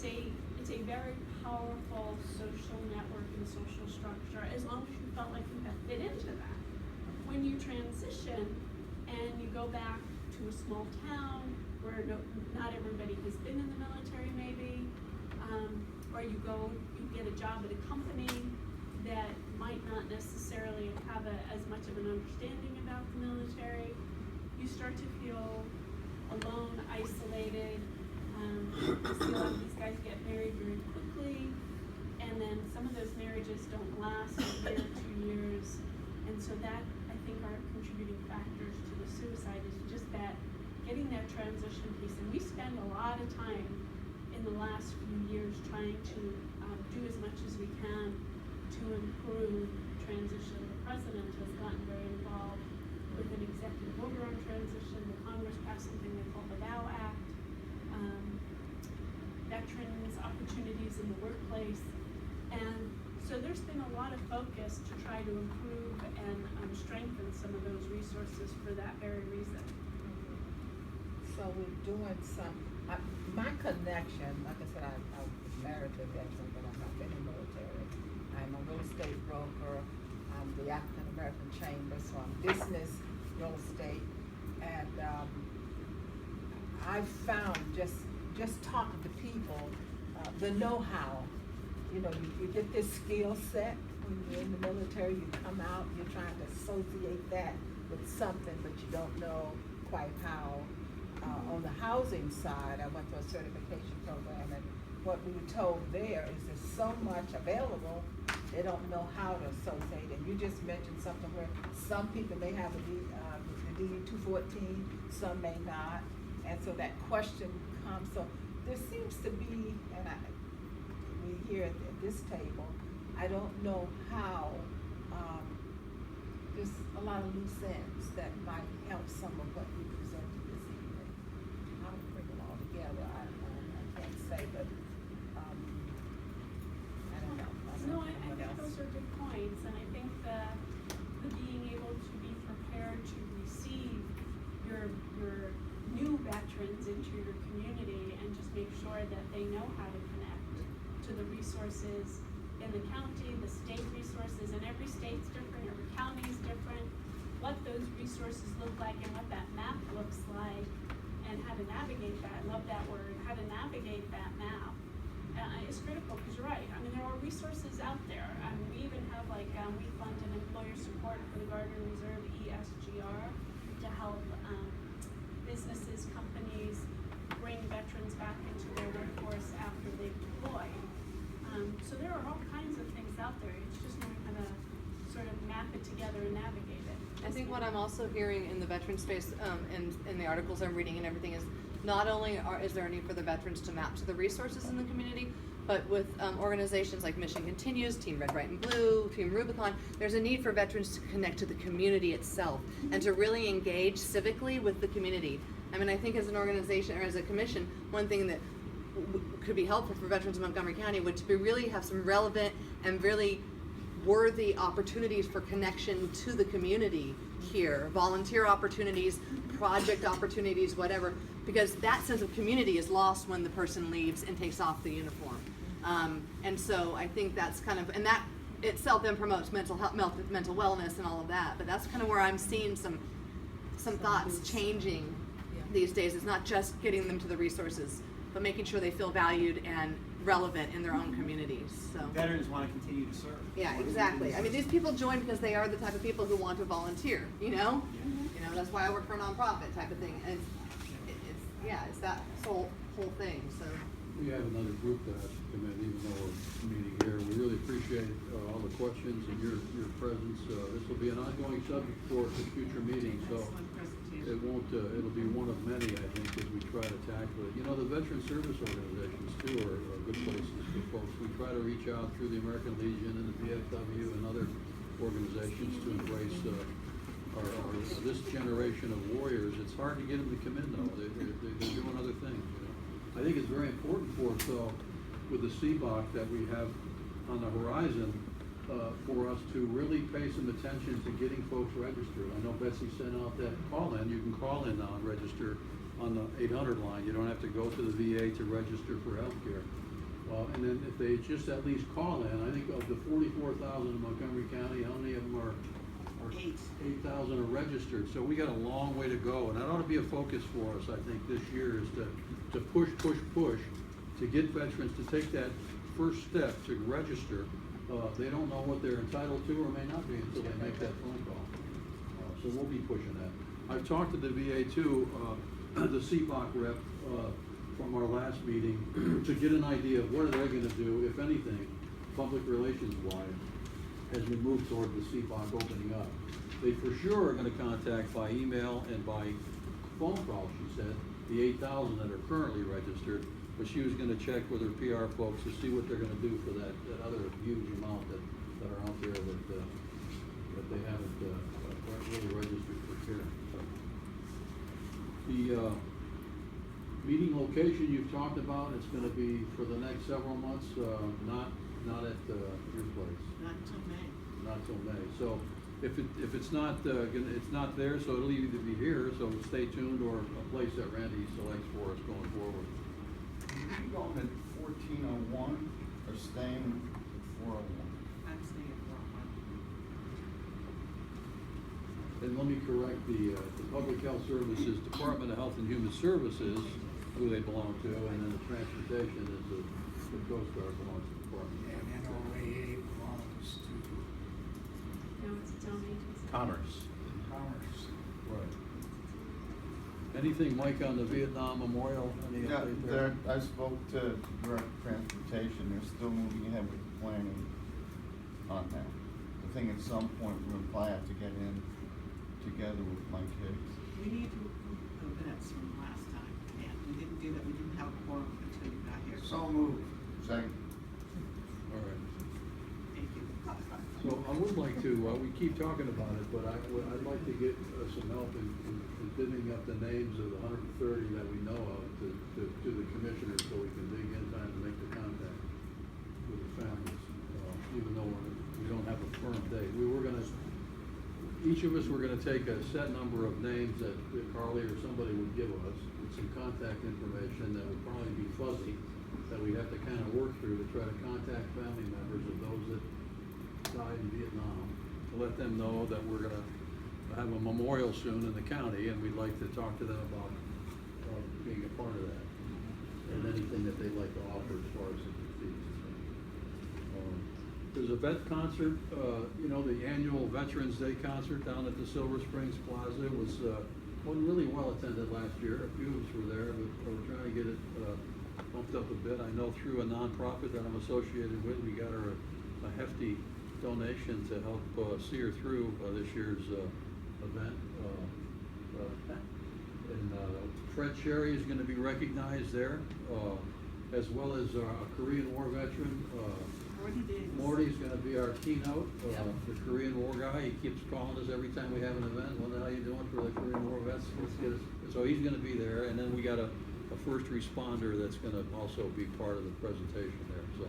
it's a very powerful social network and social structure, as long as you felt like you fit into that. When you transition and you go back to a small town where not everybody has been in the military maybe, or you get a job at a company that might not necessarily have as much of an understanding about the military, you start to feel alone, isolated. You see a lot of these guys get married very quickly, and then some of those marriages don't last a year, 2 years, and so that, I think, are contributing factors to the suicide, is just that getting that transition piece. And we spend a lot of time in the last few years trying to do as much as we can to improve transition. The president has gotten very involved with an executive order on transition. The Congress passed something they call the VOW Act. Veterans opportunities in the workplace. And so there's been a lot of focus to try to improve and strengthen some of those resources for that very reason. So we're doing some, my connection, like I said, I was married to a veteran, but I've not been in the military. I'm a real estate broker. I'm the African American Chamber, so I'm business, real estate. And I've found just talking to people, the know-how, you know, you get this skill set when you're in the military, you come out, you're trying to associate that with something, but you don't know quite how. On the housing side, I went to a certification program, and what we were told there is there's so much available, they don't know how to associate. And you just mentioned something where some people may have the DD-214, some may not, and so that question comes. So there seems to be, and we hear at this table, I don't know how, there's a lot of loose ends that might help some of what we presented this evening. How to bring it all together, I can't say, but I don't know. No, I think those are good points, and I think the being able to be prepared to receive your new veterans into your community and just make sure that they know how to connect to the resources in the county, the state resources, and every state's different, every county's different, what those resources look like and what that map looks like, and how to navigate that. I love that word, how to navigate that map. Is critical, because you're right. I mean, there are resources out there. We even have, like, we fund an employer support for the Guard and Reserve, ESGR, to help businesses, companies bring veterans back into their workforce after they've deployed. So there are all kinds of things out there. It's just knowing how to sort of map it together and navigate it. I think what I'm also hearing in the veteran space, and in the articles I'm reading and everything, is not only is there a need for the veterans to map to the resources in the community, but with organizations like Mission Continues, Team Red, White, and Blue, Team Rubicon, there's a need for veterans to connect to the community itself and to really engage civically with the community. I mean, I think as an organization or as a commission, one thing that could be helpful for veterans in Montgomery County would be really have some relevant and really worthy opportunities for connection to the community here, volunteer opportunities, project opportunities, whatever, because that sense of community is lost when the person leaves and takes off the uniform. And so I think that's kind of, and that itself then promotes mental health, mental wellness and all of that, but that's kind of where I'm seeing some thoughts changing these days. It's not just getting them to the resources, but making sure they feel valued and relevant in their own communities. So veterans want to continue to serve. Yeah, exactly. I mean, these people join because they are the type of people who want to volunteer. You know, you know, that's why I work for a nonprofit type of thing. And it's that whole thing. So we have another group that has to come in, even though we're meeting here. We really appreciate all the questions and your presence. This will be an ongoing subject for future meetings. So it won't. It'll be one of many, I think, as we try to tackle it. You know, the veteran service organizations too are good places for folks. We try to reach out through the American Legion and the VFW and other organizations to embrace this generation of warriors. It's hard to get them to come in though. They're doing other things. You know? I think it's very important for us though, with the CBOC that we have on the horizon, for us to really pay some attention to getting folks registered. I know Betsy sent out that call-in. You can call in now and register on the 800 line. You don't have to go to the VA to register for health care. And then if they just at least call in, I think of the 44,000 in Montgomery County, how many of them are? 8,000 are registered, so we got a long way to go, and that ought to be a focus for us, I think, this year, is to push, to get veterans to take that first step to register. They don't know what they're entitled to or may not be until they make that phone call. So we'll be pushing that. I've talked to the VA too, the CBOC rep, from our last meeting, to get an idea of what are they gonna do, if anything, public relations wise, as we move toward the CBOC opening up. They for sure are gonna contact by email and by phone call, she said, the 8,000 that are currently registered, but she was gonna check with her PR folks to see what they're gonna do for that other huge amount that are out there that they haven't really registered for care. So, the meeting location you've talked about, it's gonna be for the next several months, not at your place. Not till May. Not till May. So if it's not it's not there, so it'll either be here, so stay tuned, or a place that Randy selects for us going forward. Are you going at 1401 or staying at 401? I'm staying at 401. And let me correct the Public Health Services, Department of Health and Human Services, who they belong to, and then the transportation is the Coast Guard belongs to the department. And NRAA belongs to No, it's its own agency. Commerce. Commerce. Right. Anything, Mike, on the Vietnam Memorial? Any Yeah, update there? I spoke to Direct Transportation, they're still moving ahead with planning on that. I think at some point, we're gonna probably have to get in together with my kids. We need to approve the minutes from last time, and we didn't do that, we didn't have a quorum until you got here. So moved. Second. All right. Thank you. So I would like to, we keep talking about it, but I'd like to get some help in divvying up the names of the 130 that we know of to the commissioners, so we can dig in time to make the contact with the families, even though we don't have a firm date. Each of us were gonna take a set number of names that Carly or somebody would give us, with some contact information that would probably be fuzzy, that we have to kind of work through to try to contact family members of those that died in Vietnam, to let them know that we're gonna have a memorial soon in the county, and we'd like to talk to them about being a part of that, and anything that they'd like to offer as far as the fees. There's a vet concert, the annual Veterans Day concert down at the Silver Springs Plaza. It was wasn't really well attended last year. A few of us were there, but we're trying to get it bumped up a bit. I know through a nonprofit that I'm associated with, we got her a hefty donation to help see her through this year's event. And Fred Sherry is going to be recognized there, as well as a Korean War veteran. Morty's going to be our keynote, the Korean War guy. He keeps calling us every time we have an event. What the hell are you doing for the Korean War vets? Let's get us. So he's going to be there, and then we got a first responder that's going to also be part of the presentation there. So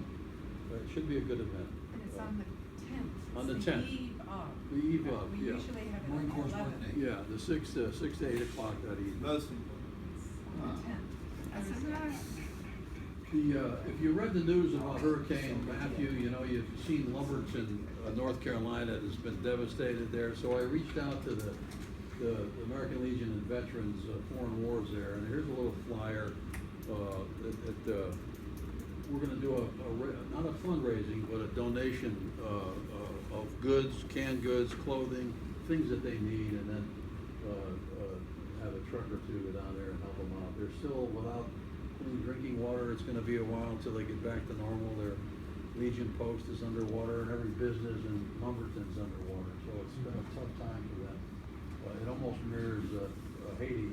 it should be a good event. And it's on the 10th. On the It's 10th. eve of. The eve of, We yeah. usually have it Marine on Corps' 11th. birthday. Yeah, the 6 to 8 o'clock that evening. It's on the 10th. If you read the news about Hurricane Matthew, you've seen Lumberton, North Carolina has been devastated there. So I reached out to the American Legion and Veterans Foreign Wars there, and here's a little flyer. We're going to do not a fundraising, but a donation of goods, canned goods, clothing, things that they need, and then have a truck or two go down there and help them out. They're still without clean drinking water. It's going to be a while until they get back to normal. Their Legion post is underwater, and every business in Lumberton's underwater. So it's been a tough time for them. It almost mirrors Haiti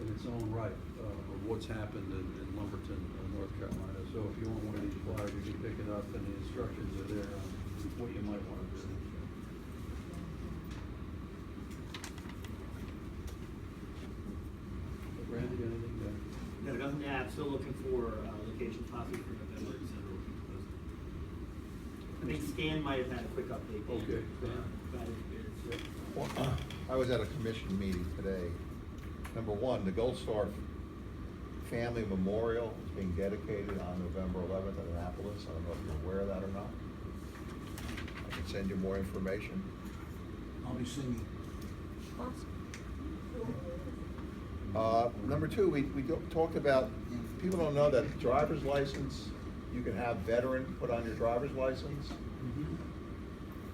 in its own right of what's happened in Lumberton, North Carolina. So if you want one of these flyers, you can pick it up, and the instructions are there on what you might want to do. Randy, anything there? No, nothing to add. Still looking for locations possibly for November, December. I think Stan might have had a quick update. Okay, Stan. About it. Well, I was at a commission meeting today. Number one, the Gold Star family memorial is being dedicated on November 11th in Annapolis. I don't know if you're aware of that or not. I can send you more information. I'll be singing. Number two, we talked about, people don't know that driver's license, you can have veteran put on your driver's license.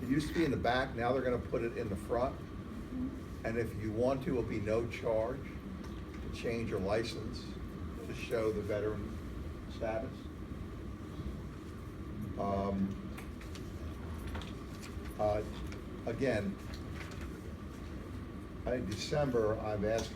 It used to be in the back, now they're gonna put it in the front. And if you want to, it'll be no charge to change your license to show the veteran status. Again, in December, I've asked